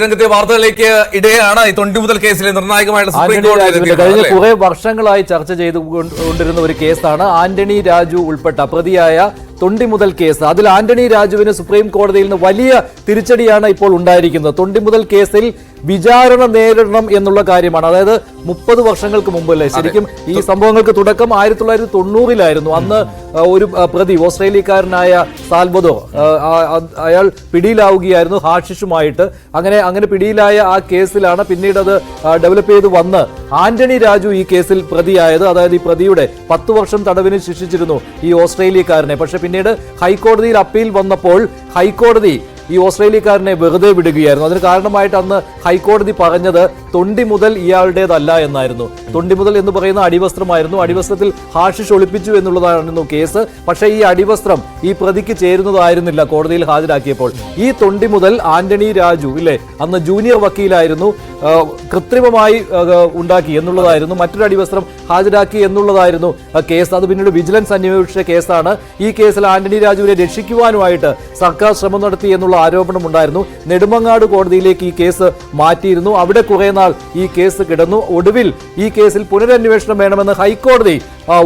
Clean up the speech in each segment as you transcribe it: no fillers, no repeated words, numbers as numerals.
രംഗത്തെ വാർത്തകളിലേക്ക് ഇടയാണ് ഈ തൊണ്ടിമുതൽ കേസിലെ നിർണായകമായിട്ട് സുപ്രീം കോടതി കഴിഞ്ഞ കുറെ വർഷങ്ങളായി ചർച്ച ചെയ്തുകൊണ്ടിരുന്ന ഒരു കേസാണ് ആന്റണി രാജു ഉൾപ്പെട്ട പ്രതിയായ തൊണ്ടിമുതൽ കേസ്. അതിൽ ആന്റണി രാജുവിന് സുപ്രീം കോടതിയിൽ നിന്ന് വലിയ തിരിച്ചടിയാണ് ഇപ്പോൾ ഉണ്ടായിരിക്കുന്നത്. തൊണ്ടിമുതൽ കേസിൽ വിചാരണ നേരിടണം എന്നുള്ള കാര്യമാണ്. അതായത് 30 വർഷങ്ങൾക്ക് മുമ്പല്ലേ ശരിക്കും ഈ സംഭവങ്ങൾക്ക് തുടക്കം 1990-ലായിരുന്നു. അന്ന് ഒരു പ്രതി ഓസ്ട്രേലിയക്കാരനായ സാൽവദോർ അയാൾ പിടിയിലാവുകയായിരുന്നു ഹാഷിഷുമായിട്ട്. അങ്ങനെ പിടിയിലായ ആ കേസിലാണ് പിന്നീട് അത് ഡെവലപ്പ് ചെയ്ത് വന്ന് ആന്റണി രാജു ഈ കേസിൽ പ്രതിയായത്. അതായത് ഈ പ്രതിയുടെ 10 വർഷം തടവിന് ശിക്ഷിച്ചിരുന്നു ഈ ഓസ്ട്രേലിയക്കാരനെ. പക്ഷെ പിന്നീട് ഹൈക്കോടതിയിൽ അപ്പീൽ വന്നപ്പോൾ ഹൈക്കോടതി ഈ ഓസ്ട്രേലിയക്കാരനെ വെറുതെ വിടുകയായിരുന്നു. അതിന് കാരണമായിട്ട് അന്ന് ഹൈക്കോടതി പറഞ്ഞത് തൊണ്ടിമുതൽ ഇയാളുടേതല്ല എന്നായിരുന്നു. തൊണ്ടിമുതൽ എന്ന് പറയുന്ന അടിവസ്ത്രമായിരുന്നു. അടിവസ്ത്രത്തിൽ ഹാഷിഷ് ഒളിപ്പിച്ചു എന്നുള്ളതായിരുന്നു കേസ്. പക്ഷേ ഈ അടിവസ്ത്രം ഈ പ്രതിക്ക് ചേരുന്നതായിരുന്നില്ല കോടതിയിൽ ഹാജരാക്കിയപ്പോൾ. ഈ തൊണ്ടിമുതൽ ആന്റണി രാജു ഇല്ലേ, അന്ന് ജൂനിയർ വക്കീലായിരുന്നു, കൃത്രിമമായി ഉണ്ടാക്കി എന്നുള്ളതായിരുന്നു. മറ്റൊരു അടിവസ്ത്രം ഹാജരാക്കി എന്നുള്ളതായിരുന്നു കേസ്. അത് പിന്നീട് വിജിലൻസ് അന്വേഷിച്ച കേസാണ്. ഈ കേസിൽ ആന്റണി രാജുവിനെ രക്ഷിക്കുവാനുമായിട്ട് സർക്കാർ ശ്രമം നടത്തി എന്നുള്ള ആരോപണം ഉണ്ടായിരുന്നു. നെടുമങ്ങാട് കോടതിയിലേക്ക് ഈ കേസ് മാറ്റിയിരുന്നു. അവിടെ കുറെ നാൾ ഈ കേസ് കിടന്നു. ഒടുവിൽ ഈ കേസിൽ പുനരന്വേഷണം വേണമെന്ന് ഹൈക്കോടതി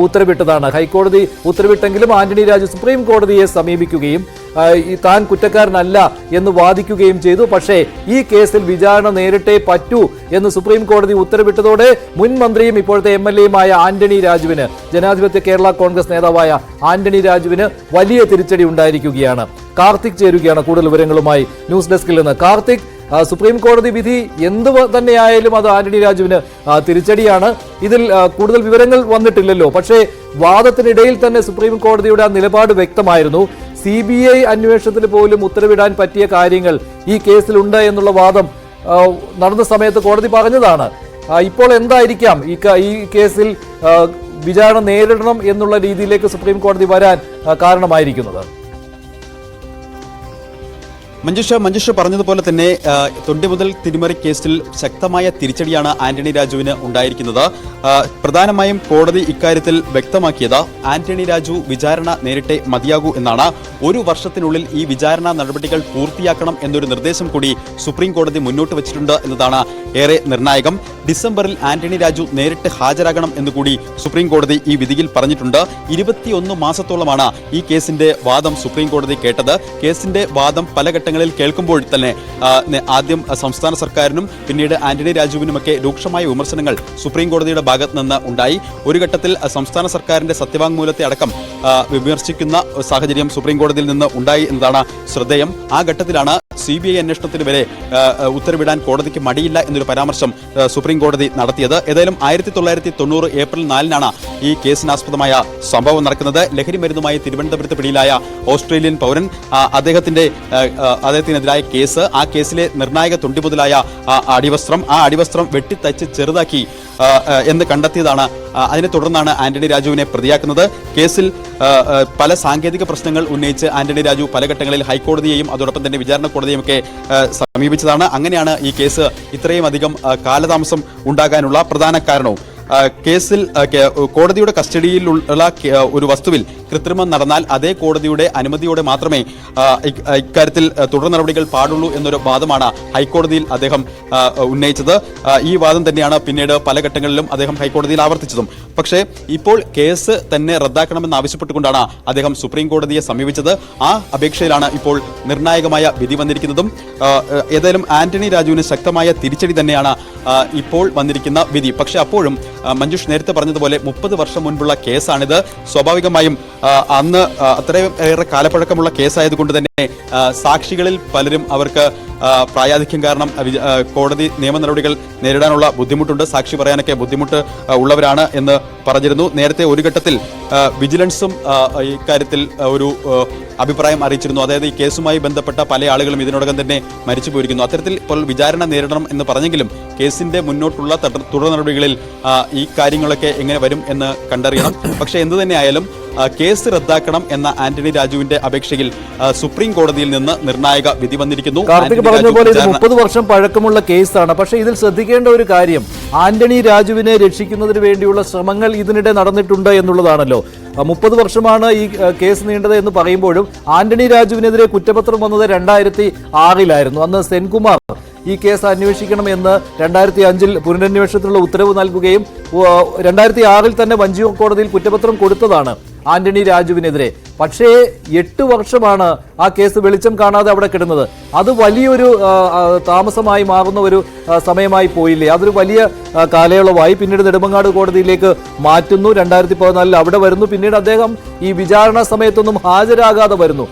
ഉത്തരവിട്ടതാണ്. ഹൈക്കോടതി ഉത്തരവിട്ടെങ്കിലും ആന്റണി രാജു സുപ്രീം കോടതിയെ സമീപിക്കുകയും താൻ കുറ്റക്കാരനല്ല എന്ന് വാദിക്കുകയും ചെയ്തു. പക്ഷേ ഈ കേസിൽ വിചാരണ നേരിട്ടേ പറ്റൂ എന്ന് സുപ്രീം കോടതി ഉത്തരവിട്ടതോടെ മുൻ മന്ത്രിയും ഇപ്പോഴത്തെ MLA-യുമായ ആന്റണി രാജുവിന്, ജനാധിപത്യ കേരള കോൺഗ്രസ് നേതാവായ ആന്റണി രാജുവിന് വലിയ തിരിച്ചടി ഉണ്ടായിരിക്കുകയാണ്. കാർത്തിക് ചേരുകയാണ് കൂടുതൽ വിവരങ്ങളുമായി ന്യൂസ് ഡെസ്കിൽ നിന്ന്. കാർത്തിക്, സുപ്രീം കോടതി വിധി എന്ത് തന്നെയായാലും അത് ആന്റണി രാജുവിന് തിരിച്ചടിയാണ്. ഇതിൽ കൂടുതൽ വിവരങ്ങൾ വന്നിട്ടില്ലല്ലോ. പക്ഷേ വാദത്തിനിടയിൽ തന്നെ സുപ്രീം കോടതിയുടെ ആ നിലപാട് വ്യക്തമായിരുന്നു. CBI അന്വേഷണത്തിന് പോലും ഉത്തരവിടാൻ പറ്റിയ കാര്യങ്ങൾ ഈ കേസിലുണ്ട് എന്നുള്ള വാദം നടന്ന സമയത്ത് കോടതി പറഞ്ഞതാണ്. ഇപ്പോൾ എന്തായിരിക്കാം ഈ കേസിൽ വിചാരണ നേരിടണം എന്നുള്ള രീതിയിലേക്ക് സുപ്രീം കോടതി വരാൻ കാരണമായിരിക്കുന്നത്? മഞ്ജുഷ പറഞ്ഞതുപോലെ തന്നെ തൊണ്ടിമുതൽ തിരിമറി കേസിൽ ശക്തമായ തിരിച്ചടിയാണ് ആന്റണി രാജുവിന് ഉണ്ടായിരിക്കുന്നത്. പ്രധാനമായും കോടതി ഇക്കാര്യത്തിൽ വ്യക്തമാക്കിയത് ആന്റണി രാജു വിചാരണ നേരിട്ടേ മതിയാകൂ എന്നാണ്. 1 വർഷത്തിനുള്ളിൽ ഈ വിചാരണ നടപടികൾ പൂർത്തിയാക്കണം എന്നൊരു നിർദ്ദേശം കൂടി സുപ്രീം കോടതി മുന്നോട്ട് വച്ചിട്ടുണ്ട് എന്നതാണ് ഏറെ നിർണായകം. ഡിസംബറിൽ ആന്റണി രാജു നേരിട്ട് ഹാജരാകണം എന്നുകൂടി സുപ്രീം കോടതി ഈ വിധിയിൽ പറഞ്ഞിട്ടുണ്ട്. 21 മാസത്തോളമാണ് ഈ കേസിന്റെ വാദം സുപ്രീം കോടതി കേട്ടത്. കേസിന്റെ വാദം പല ഘട്ടങ്ങളിൽ കേൾക്കുമ്പോൾ തന്നെ ആദ്യം സംസ്ഥാന സർക്കാരിനും പിന്നീട് ആന്റണി രാജുവിനുമൊക്കെ രൂക്ഷമായ വിമർശനങ്ങൾ സുപ്രീം കോടതിയുടെ ഭാഗത്ത് നിന്ന് ഉണ്ടായി. ഒരു ഘട്ടത്തിൽ സംസ്ഥാന സർക്കാരിന്റെ സത്യവാങ്മൂലത്തെ അടക്കം വിമർശിക്കുന്ന സാഹചര്യം സുപ്രീം കോടതിയിൽ നിന്ന് ഉണ്ടായി എന്നതാണ് ശ്രദ്ധേയം. ആ ഘട്ടത്തിലാണ് CBI അന്വേഷണത്തിന് വരെ ഉത്തരവിടാൻ കോടതിക്ക് മടിയില്ല എന്നൊരു പരാമർശം സുപ്രീം കോടതി നടത്തിയത്. ഏതായാലും 1990 ഏപ്രിൽ 4-നാണ് ഈ കേസിനാസ്പദമായ സംഭവം നടക്കുന്നത്. ലഹരി മരുന്നുമായി തിരുവനന്തപുരത്ത് പിടിയിലായ ഓസ്ട്രേലിയൻ പൗരൻ, അദ്ദേഹത്തിനെതിരായ കേസ്, ആ കേസിലെ നിർണായക തൊണ്ടിമുതലായ ആ അടിവസ്ത്രം വെട്ടിത്തച്ച് ചെറുതാക്കി എന്ന് കണ്ടെത്തിയതാണ്. അതിനെ തുടർന്നാണ് ആന്റണി രാജുവിനെ പ്രതിയാക്കുന്നത്. കേസിൽ പല സാങ്കേതിക പ്രശ്നങ്ങൾ ഉന്നയിച്ച് ആന്റണി രാജു പല ഘട്ടങ്ങളിൽ ഹൈക്കോടതിയെയും അതോടൊപ്പം തന്നെ വിചാരണ കോടതിയും ഒക്കെ സമീപിച്ചതാണ്. അങ്ങനെയാണ് ഈ കേസ് ഇത്രയും അധികം കാലതാമസം ഉണ്ടാകാനുള്ള പ്രധാന കാരണവും. കേസിൽ കോടതിയുടെ കസ്റ്റഡിയിലുള്ള ഒരു വസ്തുവിൽ കൃത്രിമം നടന്നാൽ അതേ കോടതിയുടെ അനുമതിയോടെ മാത്രമേ ഇക്കാര്യത്തിൽ തുടർ നടപടികൾ പാടുള്ളൂ എന്നൊരു വാദമാണ് ഹൈക്കോടതിയിൽ അദ്ദേഹം ഉന്നയിച്ചത്. ഈ വാദം തന്നെയാണ് പിന്നീട് പല ഘട്ടങ്ങളിലും അദ്ദേഹം ഹൈക്കോടതിയിൽ ആവർത്തിച്ചതും. പക്ഷേ ഇപ്പോൾ കേസ് തന്നെ റദ്ദാക്കണമെന്ന് ആവശ്യപ്പെട്ടുകൊണ്ടാണ് അദ്ദേഹം സുപ്രീം കോടതിയെ സമീപിച്ചത്. ആ അപേക്ഷയിലാണ് ഇപ്പോൾ നിർണായകമായ വിധി വന്നിരിക്കുന്നതും. ഏതായാലും ആന്റണി രാജുവിന് ശക്തമായ തിരിച്ചടി തന്നെയാണ് ഇപ്പോൾ വന്നിരിക്കുന്ന വിധി. പക്ഷെ അപ്പോഴും മഞ്ജുഷ് നേരത്തെ പറഞ്ഞതുപോലെ 30 വർഷം മുൻപുള്ള കേസാണിത്. സ്വാഭാവികമായും അന്ന് അത്രയും ഏറെ കാലപ്പഴക്കമുള്ള കേസായതുകൊണ്ട് തന്നെ സാക്ഷികളിൽ പലരും അവർക്ക് പ്രായാധിക്യം കാരണം കോടതി നിയമ നടപടികൾ നേരിടാനുള്ള ബുദ്ധിമുട്ടുണ്ട്, സാക്ഷി പറയാനൊക്കെ ബുദ്ധിമുട്ട് ഉള്ളവരാണ് എന്ന് പറഞ്ഞിരുന്നു. നേരത്തെ ഒരു ഘട്ടത്തിൽ വിജിലൻസും ഇക്കാര്യത്തിൽ ഒരു അഭിപ്രായം അറിയിച്ചിരുന്നു. അതായത് ഈ കേസുമായി ബന്ധപ്പെട്ട പല ആളുകളും ഇതിനോടകം തന്നെ മരിച്ചു പോയിരിക്കുന്നു. അത്തരത്തിൽ ഇപ്പോൾ വിചാരണ നേരിടണം എന്ന് പറഞ്ഞെങ്കിലും കേസിന്റെ മുന്നോട്ടുള്ള തുടർ നടപടികളിൽ ഈ കാര്യങ്ങളൊക്കെ എങ്ങനെ വരും എന്ന് കണ്ടറിയണം. പക്ഷേ എന്തു തന്നെയായാലും കേസ് റദ്ദാക്കണം എന്ന ആന്റണി രാജുവിന്റെ അപേക്ഷയിൽ സുപ്രീം കോടതിയിൽ നിന്ന് നിർണായക വിധി വന്നിരിക്കുന്നു. കാർത്തിക് പറഞ്ഞ പോലെ ഇത് 30 വർഷം പഴക്കമുള്ള കേസാണ്. പക്ഷേ ഇതിൽ ശ്രദ്ധിക്കേണ്ട ഒരു കാര്യം, ആന്റണി രാജുവിനെ രക്ഷിക്കുന്നതിന് വേണ്ടിയുള്ള ശ്രമങ്ങൾ ഇതിനിടെ നടന്നിട്ടുണ്ട് എന്നുള്ളതാണല്ലോ. 30 വർഷമാണ് ഈ കേസ് നീണ്ടത് എന്ന് പറയുമ്പോഴും ആന്റണി രാജുവിനെതിരെ കുറ്റപത്രം വന്നത് 2006 അന്ന് സെൻകുമാർ ഈ കേസ് അന്വേഷിക്കണമെന്ന് 2005 പുനരന്വേഷണത്തിനുള്ള ഉത്തരവ് നൽകുകയും 2006 തന്നെ വഞ്ചിയൂർ കോടതിയിൽ കുറ്റപത്രം കൊടുത്തതാണ് ആന്റണി രാജുവിനെതിരെ. പക്ഷേ 8 വർഷമാണ് ആ കേസ് വെളിച്ചം കാണാതെ അവിടെ കിടന്നത്. അത് വലിയൊരു താമസമായി മാറുന്ന ഒരു സമയമായി പോയില്ലേ? അതൊരു വലിയ കാലയളവായി. പിന്നീട് നെടുമങ്ങാട് കോടതിയിലേക്ക് മാറ്റുന്നു. 2014 അവിടെ വരുന്നു. പിന്നീട് അദ്ദേഹം ഈ വിചാരണ സമയത്തൊന്നും ഹാജരാകാതെ വരുന്നു.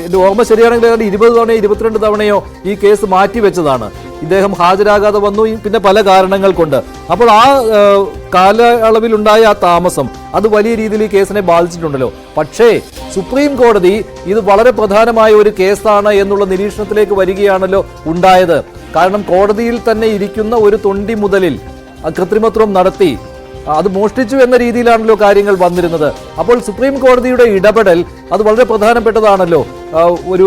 എന്റെ ഓർമ്മ ശരിയാണെങ്കിൽ 20 തവണയോ 22 തവണയോ ഈ കേസ് മാറ്റിവെച്ചതാണ്. ഇദ്ദേഹം ഹാജരാകാതെ വന്നു, പിന്നെ പല കാരണങ്ങൾ കൊണ്ട്. അപ്പോൾ ആ കാലയളവിലുണ്ടായ ആ താമസം അത് വലിയ രീതിയിൽ ഈ കേസിനെ ബാധിച്ചിട്ടുണ്ടല്ലോ. പക്ഷേ സുപ്രീം കോടതി ഇത് വളരെ പ്രധാനമായ ഒരു കേസാണ് എന്നുള്ള നിരീക്ഷണത്തിലേക്ക് വരികയാണല്ലോ ഉണ്ടായത്. കാരണം കോടതിയിൽ തന്നെ ഇരിക്കുന്ന ഒരു തൊണ്ടി മുതലിൽ കൃത്രിമത്വം നടത്തി അത് മോഷ്ടിച്ചു എന്ന രീതിയിലാണല്ലോ കാര്യങ്ങൾ വന്നിരുന്നത്. അപ്പോൾ സുപ്രീം കോടതിയുടെ ഇടപെടൽ അത് വളരെ പ്രധാനപ്പെട്ടതാണല്ലോ. ഒരു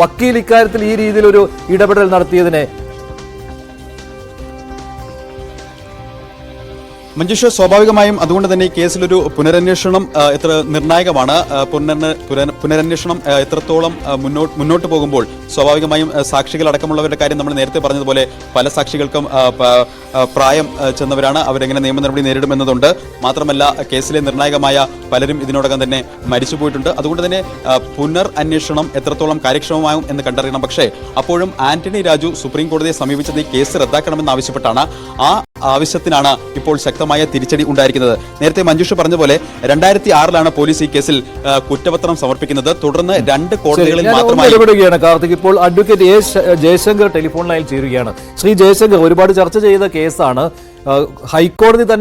വക്കീൽ ഇക്കാര്യത്തിൽ ഈ രീതിയിലൊരു ഇടപെടൽ നടത്തിയതിനെ മഞ്ജുഷ, സ്വാഭാവികമായും അതുകൊണ്ട് തന്നെ ഈ കേസിലൊരു പുനരന്വേഷണം എത്ര നിർണായകമാണ്. പുനരന്വേഷണം എത്രത്തോളം മുന്നോട്ട് പോകുമ്പോൾ സ്വാഭാവികമായും സാക്ഷികൾ അടക്കമുള്ളവരുടെ കാര്യം നമ്മൾ നേരത്തെ പറഞ്ഞതുപോലെ പല സാക്ഷികൾക്കും പ്രായം ചെന്നവരാണ്. അവരെങ്ങനെ നിയമ നടപടി നേരിടുമെന്നതുണ്ട്. മാത്രമല്ല കേസിലെ നിർണായകമായ പലരും ഇതിനോടകം തന്നെ മരിച്ചുപോയിട്ടുണ്ട്. അതുകൊണ്ട് തന്നെ പുനരന്വേഷണം എത്രത്തോളം കാര്യക്ഷമമാകും എന്ന് കണ്ടറിയണം. പക്ഷേ അപ്പോഴും ആന്റണി രാജു സുപ്രീം കോടതിയെ സമീപിച്ചത് ഈ കേസ് റദ്ദാക്കണമെന്ന് ആവശ്യപ്പെട്ടാണ്. ആ ആവശ്യത്തിനാണ് ഇപ്പോൾ ശക്തമായ തിരിച്ചടി ഉണ്ടായിരിക്കുന്നത്. നേരത്തെ മഞ്ജുഷ പറഞ്ഞ പോലെ 2006 പോലീസ് ഈ കേസിൽ കുറ്റപത്രം സമർപ്പിക്കുന്നത്. തുടർന്ന് 2 കോടതികളിൽ മാത്രമായി ഇടപെടുകയാണ്. കാർത്തിക്, ഇപ്പോൾ അഡ്വക്കേറ്റ് ജയശങ്കർ ടെലിഫോൺ ലൈനിൽ ചേരുകയാണ്. ശ്രീ ജയശങ്കർ, ഒരുപാട് ചർച്ച ചെയ്ത കേസാണ്. ഹൈക്കോടതി തന്നെ